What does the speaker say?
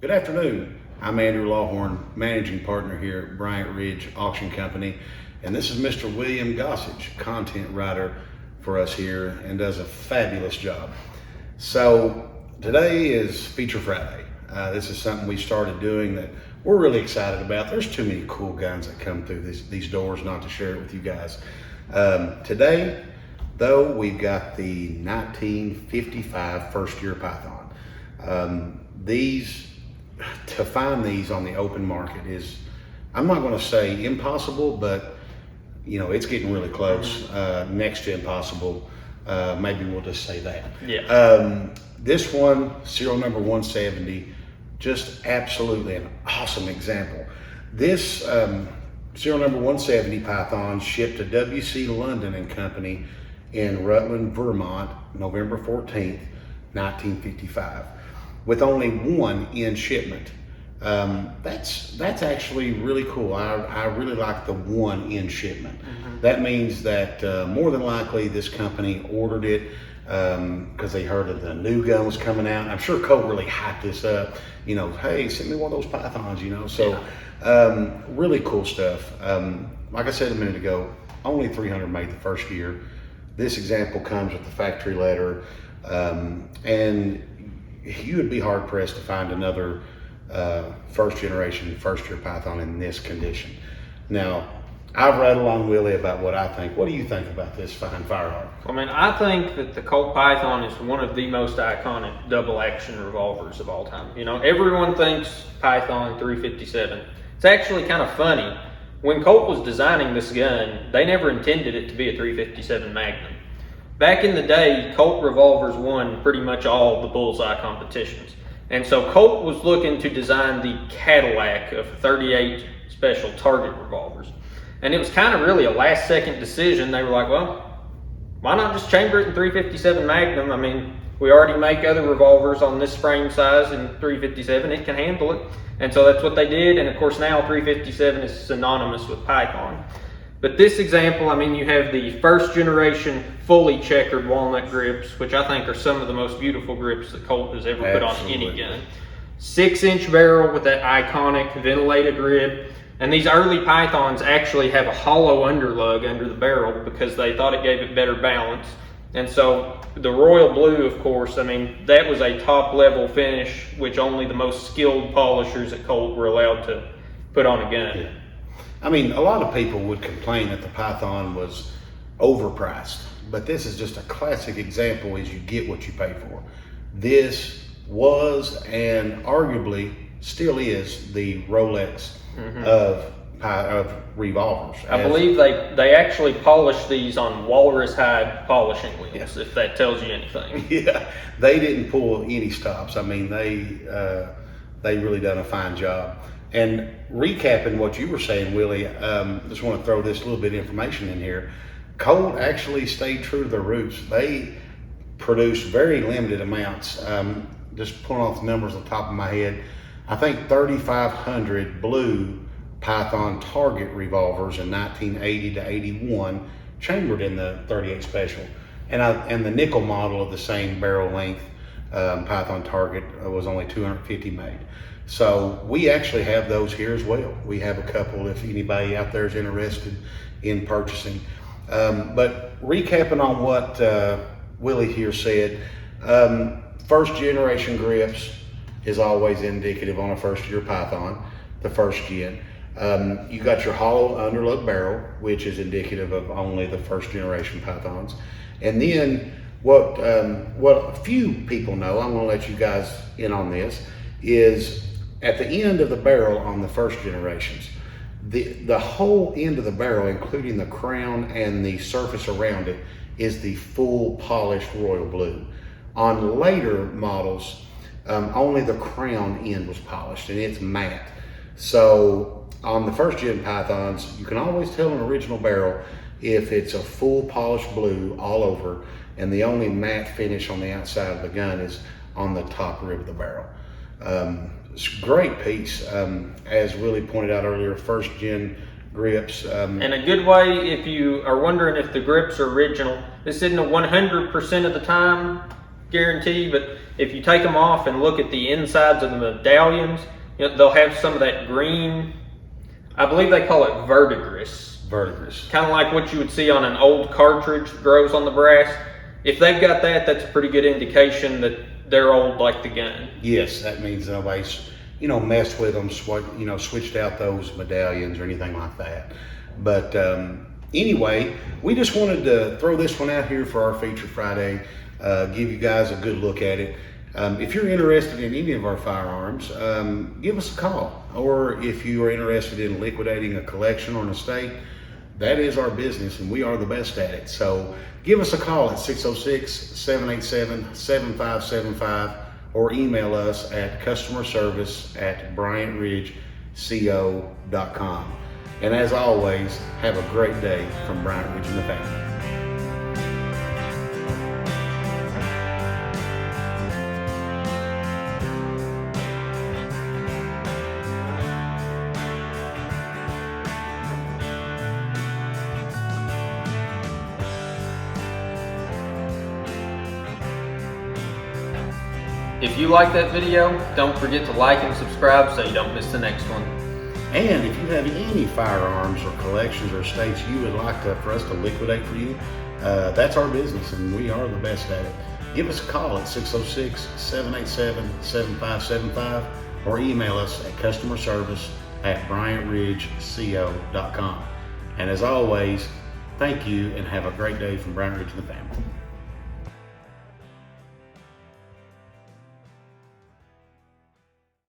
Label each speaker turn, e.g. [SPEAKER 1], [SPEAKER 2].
[SPEAKER 1] Good afternoon. I'm Andrew Lawhorn, managing partner here at Bryant Ridge Auction Company, and this is Mr. William Gossage, content writer for us here, and does a fabulous job. So today is Feature Friday. This is something we started doing that we're really excited about. There's too many cool guns that come through these doors not to share it with you guys. Today, though, we've got the 1955 first-year Python. To find these on the open market is, I'm not going to say impossible, but you know, it's getting really close, next to impossible. Maybe we'll just say that.
[SPEAKER 2] Yeah.
[SPEAKER 1] This one, serial number 170, just absolutely an awesome example. This serial number 170 Python shipped to WC London and Company in Rutland, Vermont, November 14th, 1955. With only one in shipment. That's actually really cool. I really like the one in shipment. That means that more than likely this company ordered it because they heard that the new gun was coming out. I'm sure Colt really hyped this up. You know, hey, send me one of those Pythons, you know. So really cool stuff. Like I said a minute ago, only 300 made the first year. This example comes with the factory letter, and you would be hard pressed to find another first year Python in this condition. Now, I've read along Willie about what I think. What do you think about this fine firearm?
[SPEAKER 2] I mean, I think that the Colt Python is one of the most iconic double action revolvers of all time. You know, everyone thinks Python 357. It's actually kind of funny. When Colt was designing this gun, they never intended it to be a 357 Magnum. Back in the day, Colt revolvers won pretty much all the bullseye competitions. And so Colt was looking to design the Cadillac of 38 special target revolvers. And it was kind of really a last second decision. They were like, well, why not just chamber it in 357 Magnum? I mean, we already make other revolvers on this frame size in 357. It can handle it. And so that's what they did. And of course now 357 is synonymous with Python. But this example, I mean, you have the first generation fully checkered walnut grips, which I think are some of the most beautiful grips that Colt has ever put on any gun. 6-inch barrel with that iconic ventilated rib. And these early Pythons actually have a hollow underlug under the barrel because they thought it gave it better balance. And so the royal blue, of course, I mean, that was a top level finish, which only the most skilled polishers at Colt were allowed to put on a gun.
[SPEAKER 1] Yeah. I mean, a lot of people would complain that the Python was overpriced, but this is just a classic example as you get what you pay for. This was, and arguably still is, the Rolex of revolvers.
[SPEAKER 2] I believe they actually polished these on walrus hide polishing wheels, if that tells you anything.
[SPEAKER 1] Yeah, they didn't pull any stops. I mean, they really done a fine job. And recapping what you were saying, Willie, just want to throw this little bit of information in here. Colt actually stayed true to their roots. They produced very limited amounts. Just pulling off the numbers on the top of my head, I think 3,500 blue Python target revolvers in 1980 to 81 chambered in the 38 special. And the nickel model of the same barrel length Python target was only 250 made. So we actually have those here as well. We have a couple if anybody out there is interested in purchasing. But recapping on what Willie here said, first generation grips is always indicative on a first year Python, the first gen. You got your hollow underlug barrel, which is indicative of only the first generation Pythons. And then what a few people know, I'm gonna let you guys in on this, is at the end of the barrel on the first generations, the whole end of the barrel, including the crown and the surface around it, is the full polished royal blue. On later models, only the crown end was polished and it's matte. So on the first gen Pythons, you can always tell an original barrel if it's a full polished blue all over, and the only matte finish on the outside of the gun is on the top rib of the barrel. It's a great piece. As Willie pointed out earlier, first gen grips.
[SPEAKER 2] And a good way, if you are wondering if the grips are original, this isn't a 100% of the time, guarantee, but if you take them off and look at the insides of the medallions, they'll have some of that green, I believe they call it verdigris.
[SPEAKER 1] Verdigris.
[SPEAKER 2] Kind of like what you would see on an old cartridge that grows on the brass. If they've got that, that's a pretty good indication that they're old like the gun.
[SPEAKER 1] Yes, that means nobody's, messed with them, switched out those medallions or anything like that. But anyway, we just wanted to throw this one out here for our Feature Friday, give you guys a good look at it. If you're interested in any of our firearms, give us a call. Or if you are interested in liquidating a collection or an estate, that is our business and we are the best at it. So give us a call at 606-787-7575 or email us at customerservice@bryantridgeco.com. And as always, have a great day from Bryant Ridge and the family.
[SPEAKER 2] If you like that video, don't forget to like and subscribe so you don't miss the next one.
[SPEAKER 1] And if you have any firearms or collections or estates you would like for us to liquidate for you, that's our business and we are the best at it. Give us a call at 606-787-7575 or email us at customerservice@bryantridgeco.com. And as always, thank you and have a great day from Bryant Ridge and the family.